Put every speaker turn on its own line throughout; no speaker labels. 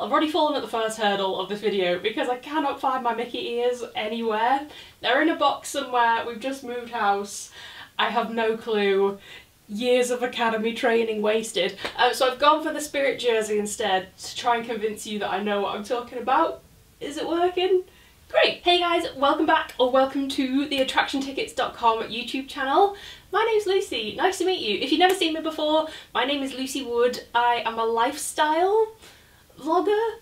I've already fallen at the first hurdle of this video because I cannot find my Mickey ears anywhere. They're in a box somewhere, we've just moved house. I have no clue. Years of academy training wasted. So I've gone for the Spirit jersey instead to try and convince you that I know what I'm talking about. Is it working? Great! Hey guys, welcome back or welcome to the attractiontickets.com YouTube channel. My name's Lucy, nice to meet you. If you've never seen me before, my name is Lucy Wood. I am a lifestyle vlogger,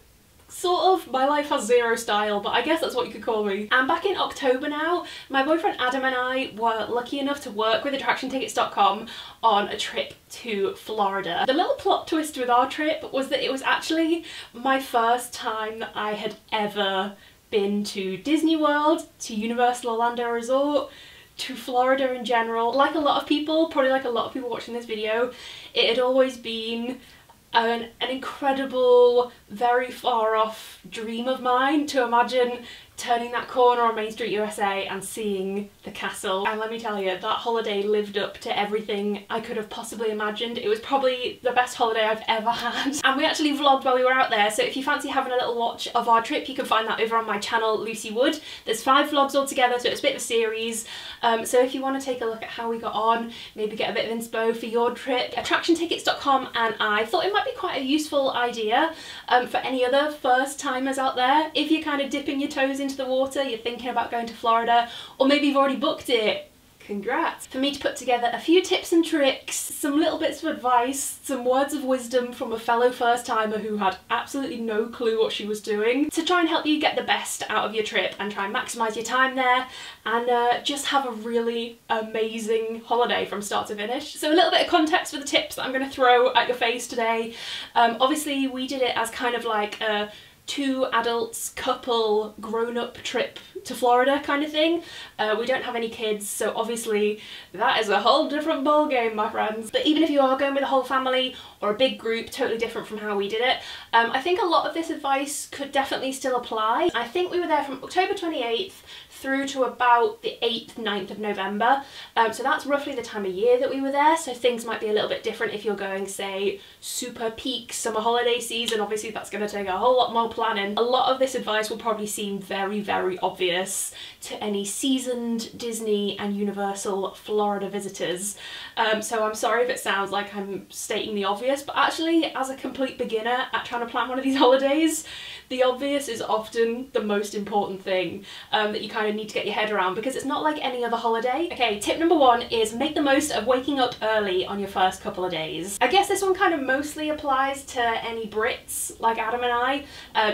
sort of. My life has zero style, but I guess that's what you could call me. And back in October now, my boyfriend Adam and I were lucky enough to work with attractiontickets.com on a trip to Florida. The little plot twist with our trip was that it was actually my first time that I had ever been to Disney World, to Universal Orlando Resort, to Florida in general. Like a lot of people, probably like a lot of people watching this video, it had always been an incredible, very far off dream of mine to imagine turning that corner on Main Street USA and seeing the castle. And let me tell you, that holiday lived up to everything I could have possibly imagined. It was probably the best holiday I've ever had. And we actually vlogged while we were out there, so if you fancy having a little watch of our trip, you can find that over on my channel, Lucy Wood. There's 5 vlogs all together, so it's a bit of a series. So if you want to take a look at how we got on, maybe get a bit of inspo for your trip, attractiontickets.com and I thought it might be quite a useful idea for any other first timers out there. If you're kind of dipping your toes into the water, you're thinking about going to Florida, or maybe you've already booked it, congrats. For me to put together a few tips and tricks, some little bits of advice, some words of wisdom from a fellow first timer who had absolutely no clue what she was doing, to try and help you get the best out of your trip and try and maximise your time there and just have a really amazing holiday from start to finish. So a little bit of context for the tips that I'm going to throw at your face today. Obviously we did it as kind of like a 2 adults, couple, grown-up trip to Florida kind of thing. We don't have any kids, so obviously that is a whole different ballgame, my friends. But even if you are going with a whole family or a big group, totally different from how we did it, I think a lot of this advice could definitely still apply. I think we were there from October 28th through to about the 8th, 9th of November. So that's roughly the time of year that we were there, so things might be a little bit different if you're going, say, super peak summer holiday season. Obviously that's going to take a whole lot more planning. A lot of this advice will probably seem very, very obvious to any seasoned Disney and Universal Florida visitors. So I'm sorry if it sounds like I'm stating the obvious, but actually as a complete beginner at trying to plan one of these holidays, the obvious is often the most important thing that you kind of need to get your head around, because it's not like any other holiday. Okay, tip number 1 is make the most of waking up early on your first couple of days. I guess this one kind of mostly applies to any Brits like Adam and I,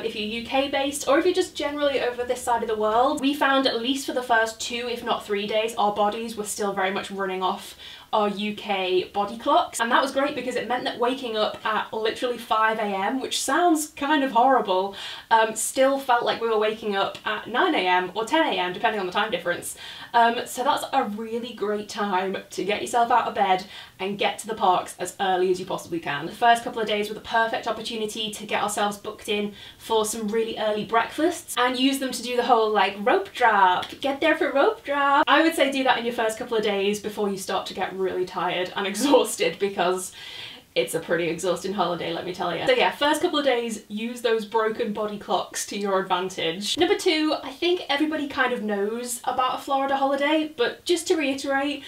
if you're UK based or if you're just generally over this side of the world. We found at least for the first 2 if not 3 days our bodies were still very much running off our UK body clocks, and that was great because it meant that waking up at literally 5 AM, which sounds kind of horrible, still felt like we were waking up at 9 AM or 10 AM depending on the time difference. So that's a really great time to get yourself out of bed and get to the parks as early as you possibly can. The first couple of days were the perfect opportunity to get ourselves booked in for some really early breakfasts and use them to do the whole like rope drop, get there for rope drop. I would say do that in your first couple of days before you start to get really tired and exhausted, because it's a pretty exhausting holiday, let me tell you. So yeah, first couple of days, use those broken body clocks to your advantage. Number 2, I think everybody kind of knows about a Florida holiday, but just to reiterate,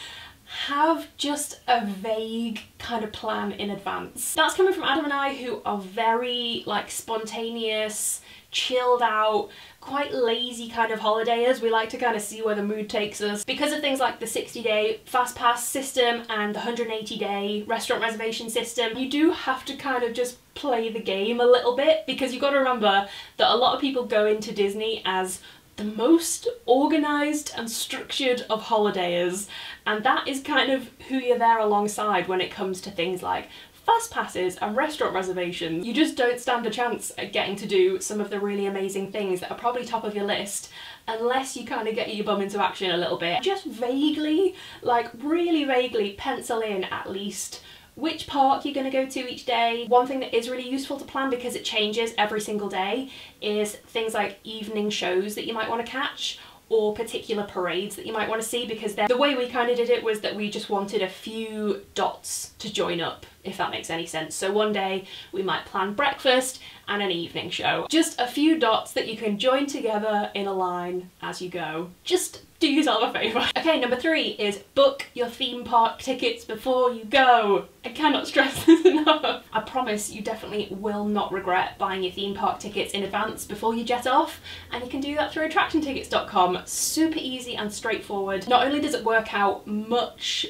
have just a vague kind of plan in advance. That's coming from Adam and I, who are very like spontaneous, chilled out, quite lazy kind of holidayers. We like to kind of see where the mood takes us. Because of things like the 60-day fastpass system and the 180-day restaurant reservation system, you do have to kind of just play the game a little bit, because you've got to remember that a lot of people go into Disney as the most organised and structured of holidayers, and that is kind of who you're there alongside when it comes to things like fast passes and restaurant reservations. You just don't stand a chance at getting to do some of the really amazing things that are probably top of your list unless you kind of get your bum into action a little bit. Just vaguely, like really vaguely pencil in at least which park you're going to go to each day. One thing that is really useful to plan, because it changes every single day, is things like evening shows that you might want to catch, or particular parades that you might want to see, because the way we kind of did it was that we just wanted a few dots to join up, if that makes any sense. So one day we might plan breakfast and an evening show. Just a few dots that you can join together in a line as you go. Just do yourself a favour. Okay, number 3 is book your theme park tickets before you go. I cannot stress this enough. I promise you definitely will not regret buying your theme park tickets in advance before you jet off, and you can do that through attractiontickets.com. Super easy and straightforward. Not only does it work out much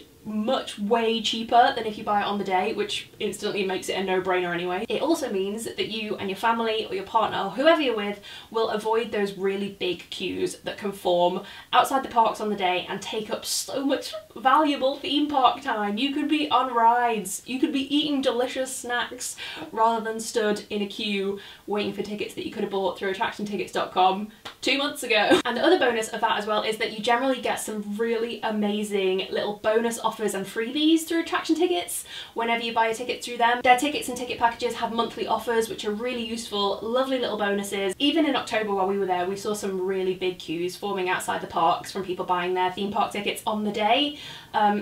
way cheaper than if you buy it on the day, which instantly makes it a no-brainer anyway. It also means that you and your family or your partner or whoever you're with will avoid those really big queues that can form outside the parks on the day and take up so much valuable theme park time. You could be on rides, you could be eating delicious snacks rather than stood in a queue waiting for tickets that you could have bought through attractiontickets.com 2 months ago. And the other bonus of that as well is that you generally get some really amazing little bonus offers and freebies through attraction tickets whenever you buy a ticket through them. Their tickets and ticket packages have monthly offers which are really useful, lovely little bonuses. Even in October while we were there, we saw some really big queues forming outside the parks from people buying their theme park tickets on the day.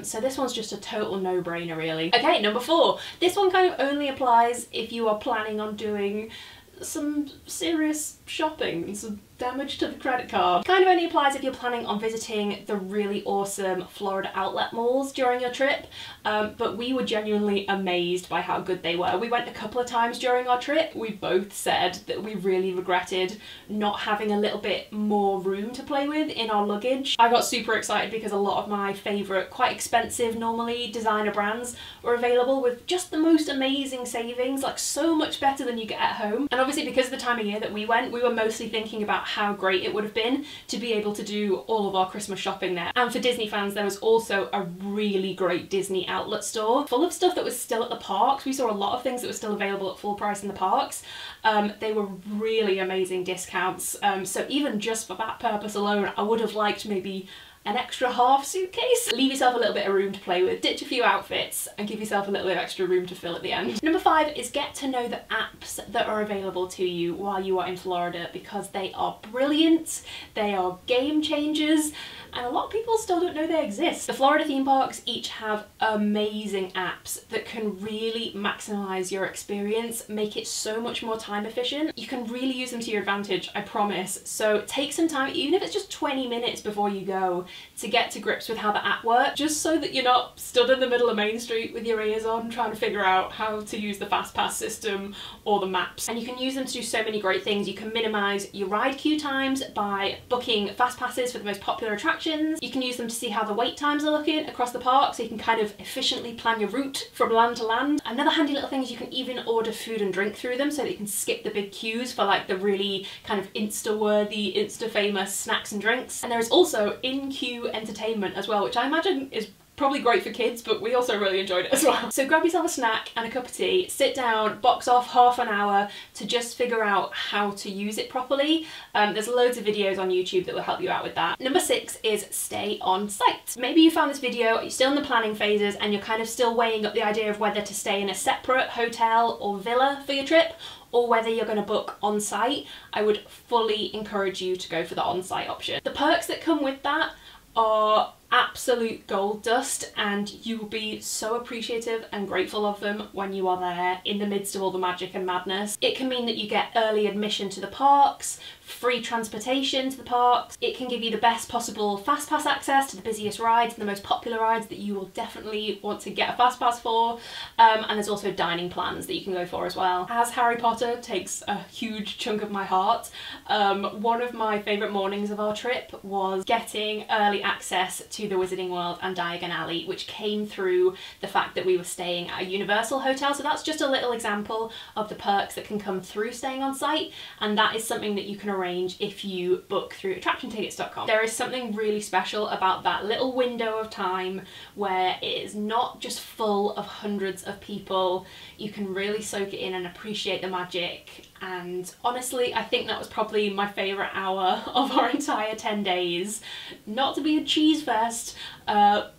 So this one's just a total no-brainer really. Okay, number 4. This one kind of only applies if you are planning on doing some serious shopping and some damage to the credit card. Kind of only applies if you're planning on visiting the really awesome Florida outlet malls during your trip, but we were genuinely amazed by how good they were. We went a couple of times during our trip. We both said that we really regretted not having a little bit more room to play with in our luggage. I got super excited because a lot of my favourite, quite expensive normally designer brands were available with just the most amazing savings, like so much better than you get at home. And obviously because of the time of year that we went, we were mostly thinking about how great it would have been to be able to do all of our Christmas shopping there. And for Disney fans, there was also a really great Disney outlet store full of stuff that was still at the parks. We saw a lot of things that were still available at full price in the parks. They were really amazing discounts. So even just for that purpose alone, I would have liked maybe an extra half suitcase. Leave yourself a little bit of room to play with, ditch a few outfits and give yourself a little bit of extra room to fill at the end. Number 5 is get to know the apps that are available to you while you are in Florida, because they are brilliant, they are game changers, and a lot of people still don't know they exist. The Florida theme parks each have amazing apps that can really maximize your experience, make it so much more time efficient. You can really use them to your advantage, I promise. So take some time, even if it's just 20 minutes before you go, to get to grips with how the app works, just so that you're not stood in the middle of Main Street with your ears on trying to figure out how to use the fastpass system or the maps. And you can use them to do so many great things. You can minimize your ride queue times by booking fast passes for the most popular attractions. You can use them to see how the wait times are looking across the park, so you can kind of efficiently plan your route from land to land. Another handy little thing is you can even order food and drink through them so that you can skip the big queues for like the really kind of insta-worthy, insta-famous snacks and drinks. And there is also in-queue entertainment as well, which I imagine is probably great for kids, but we also really enjoyed it as well. So grab yourself a snack and a cup of tea, sit down, box off half an hour to just figure out how to use it properly. There's loads of videos on YouTube that will help you out with that. Number 6 is stay on site. Maybe you found this video, you're still in the planning phases and you're kind of still weighing up the idea of whether to stay in a separate hotel or villa for your trip, or whether you're going to book on site. I would fully encourage you to go for the on-site option. The perks that come with that are absolute gold dust, and you will be so appreciative and grateful of them when you are there in the midst of all the magic and madness. It can mean that you get early admission to the parks, free transportation to the parks. It can give you the best possible fast pass access to the busiest rides and the most popular rides that you will definitely want to get a fast pass for. And there's also dining plans that you can go for as well. As Harry Potter takes a huge chunk of my heart, one of my favourite mornings of our trip was getting early access to the Wizarding World and Diagon Alley, which came through the fact that we were staying at a Universal hotel. So that's just a little example of the perks that can come through staying on site, and that is something that you can arrange if you book through attractiontickets.com. There is something really special about that little window of time where it is not just full of hundreds of people. You can really soak it in and appreciate the magic. And honestly, I think that was probably my favourite hour of our entire 10 days. Not to be a cheese fest, but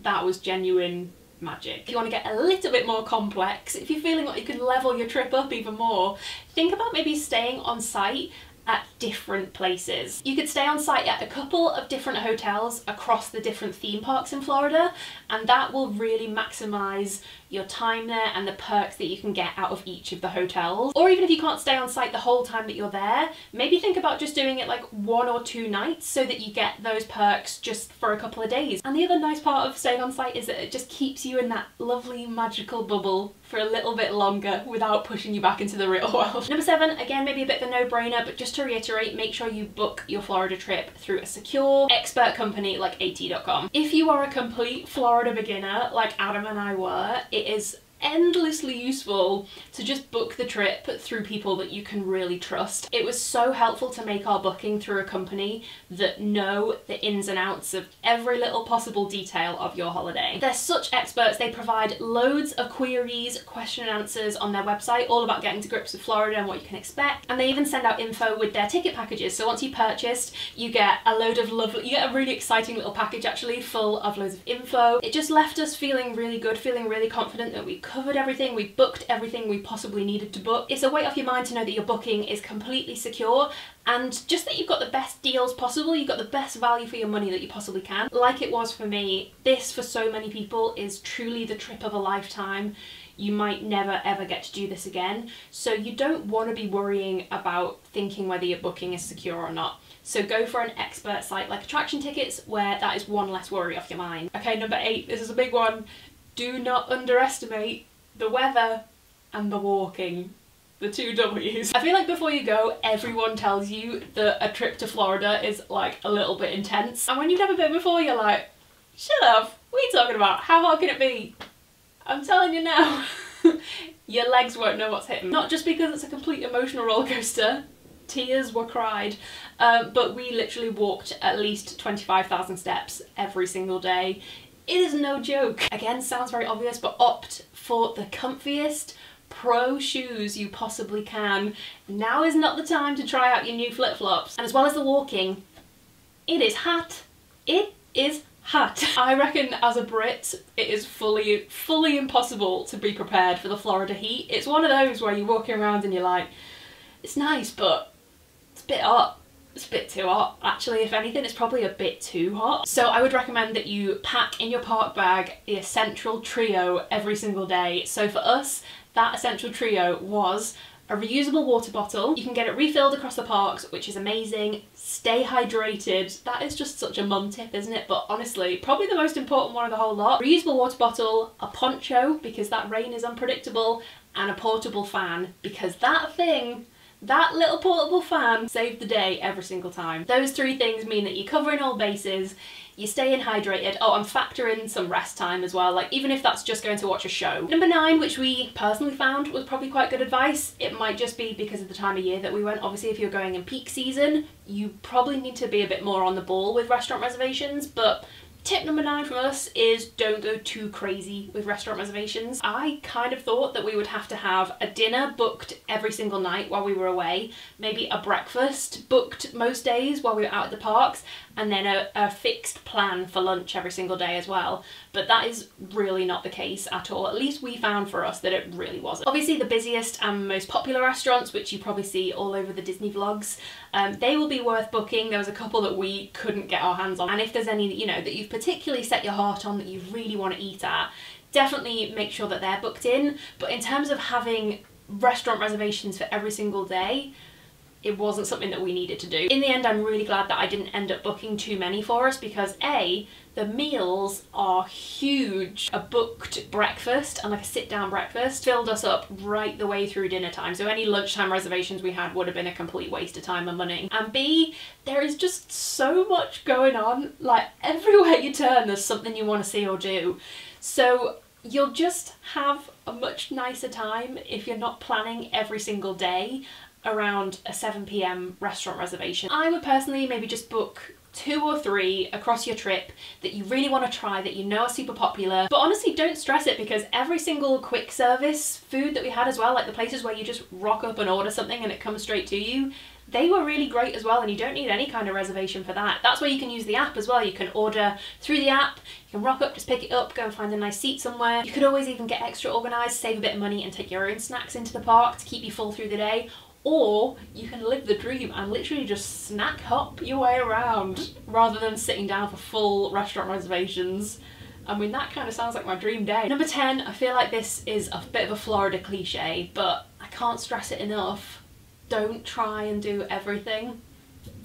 that was genuine magic. If you want to get a little bit more complex, if you're feeling like you could level your trip up even more, think about maybe staying on site at different places. You could stay on site at a couple of different hotels across the different theme parks in Florida, and that will really maximize your time there and the perks that you can get out of each of the hotels. Or even if you can't stay on site the whole time that you're there, maybe think about just doing it like 1 or 2 nights so that you get those perks just for a couple of days. And the other nice part of staying on site is that it just keeps you in that lovely magical bubble for a little bit longer without pushing you back into the real world. Number 7, again, maybe a bit of a no-brainer, but just to reiterate, make sure you book your Florida trip through a secure, expert company like AT.com. If you are a complete Florida beginner, like Adam and I were, it is endlessly useful to just book the trip through people that you can really trust. It was so helpful to make our booking through a company that know the ins and outs of every little possible detail of your holiday. They're such experts. They provide loads of queries, question and answers on their website, all about getting to grips with Florida and what you can expect. And they even send out info with their ticket packages. So once you purchased, you get a load of lovely, you get a really exciting little package actually full of loads of info. It just left us feeling really good, feeling really confident that we covered everything, we booked everything we possibly needed to book. It's a weight off your mind to know that your booking is completely secure and just that you've got the best deals possible, you've got the best value for your money that you possibly can. Like it was for me, this for so many people is truly the trip of a lifetime. You might never ever get to do this again, so you don't want to be worrying about thinking whether your booking is secure or not. So go for an expert site like Attraction Tickets, where that is one less worry off your mind. Okay, number 8, this is a big one. Do not underestimate the weather and the walking. The 2 W's. I feel like before you go, everyone tells you that a trip to Florida is like a little bit intense. And when you've never been before, you're like, shut up, what are you talking about? How hot can it be? I'm telling you now, your legs won't know what's hitting. Not just because it's a complete emotional roller coaster, tears were cried, but we literally walked at least 25,000 steps every single day. It is no joke. Again, sounds very obvious, but opt for the comfiest pro shoes you possibly can. Now is not the time to try out your new flip-flops. And as well as the walking, it is hot. It is hot. I reckon as a Brit, it is fully impossible to be prepared for the Florida heat. It's one of those where you're walking around and you're like, it's nice, but it's a bit hot. It's a bit too hot. Actually, if anything, it's probably a bit too hot. So I would recommend that you pack in your park bag the essential trio every single day. So for us, that essential trio was a reusable water bottle. You can get it refilled across the parks, which is amazing. Stay hydrated. That is just such a mum tip, isn't it? But honestly, probably the most important one of the whole lot. Reusable water bottle, a poncho, because that rain is unpredictable, and a portable fan, because that thing, that little portable fan saved the day every single time. Those 3 things mean that you're covering all bases, you're staying hydrated. Oh, and factor in some rest time as well, like even if that's just going to watch a show. Number 9, which we personally found was probably quite good advice. It might just be because of the time of year that we went. Obviously, if you're going in peak season, you probably need to be a bit more on the ball with restaurant reservations, but tip number 9 from us is don't go too crazy with restaurant reservations. I kind of thought that we would have to have a dinner booked every single night while we were away, maybe a breakfast booked most days while we were out at the parks, and then a fixed plan for lunch every single day as well. But that is really not the case at all. At least we found for us that it really wasn't. Obviously the busiest and most popular restaurants, which you probably see all over the Disney vlogs, they will be worth booking. There was a couple that we couldn't get our hands on. And if there's any, you know, that you've particularly set your heart on that you really want to eat at, definitely make sure that they're booked in. But in terms of having restaurant reservations for every single day, it wasn't something that we needed to do. In the end, I'm really glad that I didn't end up booking too many for us because A, the meals are huge. A booked breakfast and like a sit-down breakfast filled us up right the way through dinner time. So any lunchtime reservations we had would have been a complete waste of time and money. And B, there is just so much going on. Like everywhere you turn, there's something you want to see or do. So you'll just have a much nicer time if you're not planning every single day around a 7 p.m. restaurant reservation. I would personally maybe just book 2 or 3 across your trip that you really want to try, that you know are super popular. But honestly, don't stress it, because every single quick service food that we had as well, like the places where you just rock up and order something and it comes straight to you, they were really great as well, and you don't need any kind of reservation for that. That's where you can use the app as well. You can order through the app, you can rock up, just pick it up, go and find a nice seat somewhere. You could always even get extra organised, save a bit of money and take your own snacks into the park to keep you full through the day. Or you can live the dream and literally just snack hop your way around rather than sitting down for full restaurant reservations. I mean, that kind of sounds like my dream day. Number 10, I feel like this is a bit of a Florida cliche, but I can't stress it enough. Don't try and do everything,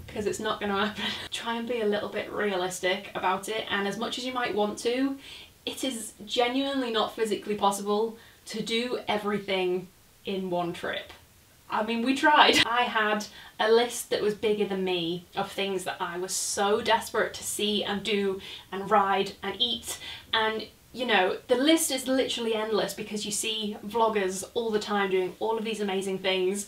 because it's not going to happen. Try and be a little bit realistic about it, and as much as you might want to, it is genuinely not physically possible to do everything in one trip. I mean, we tried. I had a list that was bigger than me of things that I was so desperate to see and do and ride and eat, and you know, the list is literally endless because you see vloggers all the time doing all of these amazing things,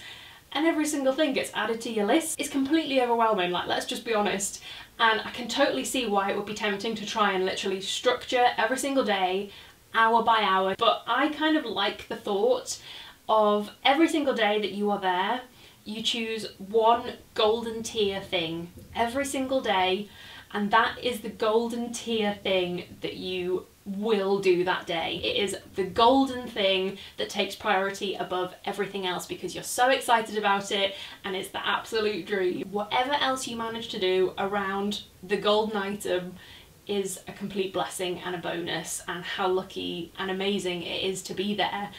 and every single thing gets added to your list. It's completely overwhelming, like, let's just be honest. And I can totally see why it would be tempting to try and literally structure every single day, hour by hour, but I kind of like the thought of every single day that you are there, you choose one golden tier thing every single day, and that is the golden tier thing that you will do that day. It is the golden thing that takes priority above everything else because you're so excited about it and it's the absolute dream. Whatever else you manage to do around the golden item is a complete blessing and a bonus, and how lucky and amazing it is to be there.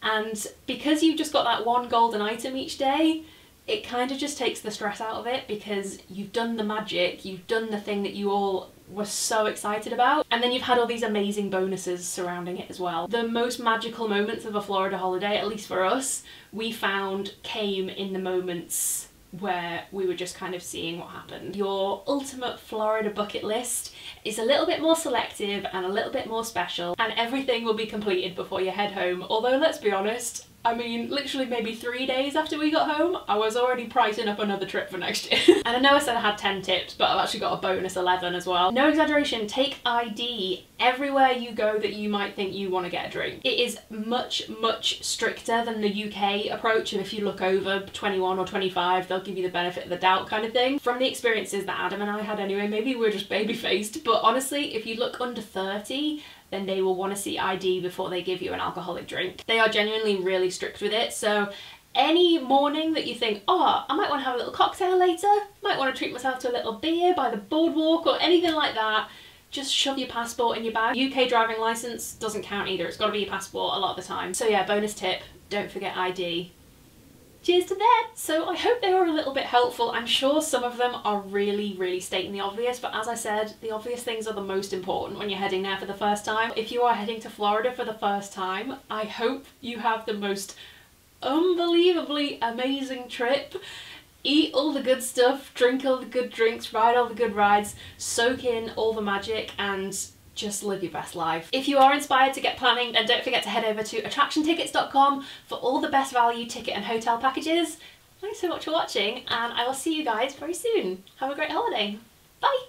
And because you've just got that one golden item each day, it kind of just takes the stress out of it because you've done the magic, you've done the thing that you all were so excited about, and then you've had all these amazing bonuses surrounding it as well. The most magical moments of a Florida holiday, at least for us, we found came in the moments where we were just kind of seeing what happened. Your ultimate Florida bucket list is a little bit more selective and a little bit more special, and everything will be completed before you head home. Although, let's be honest, I mean, literally maybe 3 days after we got home, I was already pricing up another trip for next year. And I know I said I had 10 tips, but I've actually got a bonus 11 as well. No exaggeration, take ID everywhere you go that you might think you want to get a drink. It is much, much stricter than the UK approach, and if you look over 21 or 25, they'll give you the benefit of the doubt kind of thing. From the experiences that Adam and I had anyway, maybe we're just baby-faced, but honestly, if you look under 30, then they will want to see ID before they give you an alcoholic drink. They are genuinely really strict with it, so any morning that you think, oh, I might want to have a little cocktail later, might want to treat myself to a little beer by the boardwalk or anything like that, just shove your passport in your bag. UK driving licence doesn't count either, it's got to be your passport a lot of the time. So yeah, bonus tip, don't forget ID. Cheers to that! So I hope they were a little bit helpful. I'm sure some of them are really, really stating the obvious, but as I said, the obvious things are the most important when you're heading there for the first time. If you are heading to Florida for the first time, I hope you have the most unbelievably amazing trip. Eat all the good stuff, drink all the good drinks, ride all the good rides, soak in all the magic, and just live your best life. If you are inspired to get planning, then don't forget to head over to attractiontickets.com for all the best value ticket and hotel packages. Thanks so much for watching, and I will see you guys very soon. Have a great holiday. Bye!